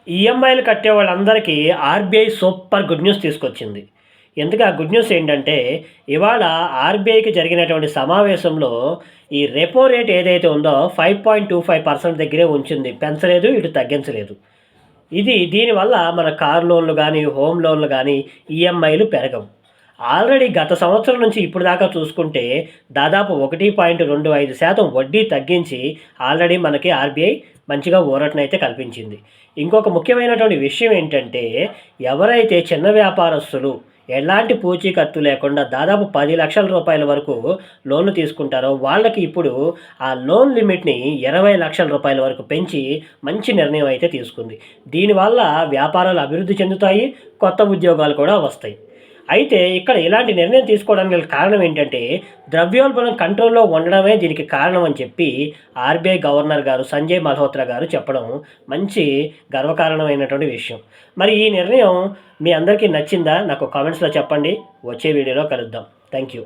ఈఎంఐలు కట్టే వాళ్ళందరికీ ఆర్బీఐ సూపర్ గుడ్ న్యూస్ తీసుకొచ్చింది. ఎందుకు ఆ గుడ్ న్యూస్ ఏంటంటే, ఇవాళ ఆర్బీఐకి జరిగినటువంటి సమావేశంలో ఈ రెపో రేట్ ఏదైతే ఉందో 5.25% దగ్గరే ఉంచింది. పెంచలేదు, ఇటు తగ్గించలేదు. దీనివల్ల మన కార్ లోన్లు గానీ, హోమ్ లోన్లు గానీ ఈఎంఐలు పెరగవు. ఆల్రెడీ గత సంవత్సరం నుంచి ఇప్పుడు దాకా చూసుకుంటే దాదాపు 1.25% వడ్డీ తగ్గించి ఆల్రెడీ మనకి ఆర్బీఐ మంచిగా ఊరటనైతే కల్పించింది. ఇంకొక ముఖ్యమైనటువంటి విషయం ఏంటంటే, ఎవరైతే చిన్న వ్యాపారస్తులు ఎలాంటి పూచీకత్తు లేకుండా దాదాపు 10,00,000 వరకు లోన్లు తీసుకుంటారో వాళ్ళకి ఇప్పుడు ఆ లోన్ లిమిట్‌ని 20,00,000 వరకు పెంచి మంచి నిర్ణయం అయితే తీసుకుంది. దీనివల్ల వ్యాపారాలు అభివృద్ధి చెందుతాయి. కొత్త ఉద్యోగాలు కూడా వస్తాయి. అయితే ఇక్కడ ఇలాంటి నిర్ణయం తీసుకోవడానికి గల కారణం ఏంటంటే, ద్రవ్యోల్బణం కంట్రోల్‌లో ఉండడమే దీనికి కారణం అని చెప్పి ఆర్‌బీఐ గవర్నర్ గారు సంజయ్ మల్హోత్రా గారు చెప్పడం మంచి గర్వకారణమైనటువంటి విషయం. మరి ఈ నిర్ణయం మీ అందరికీ నచ్చిందా? నాకు కామెంట్స్‌లో చెప్పండి. వచ్చే వీడియోలో కలుద్దాం. Thank you.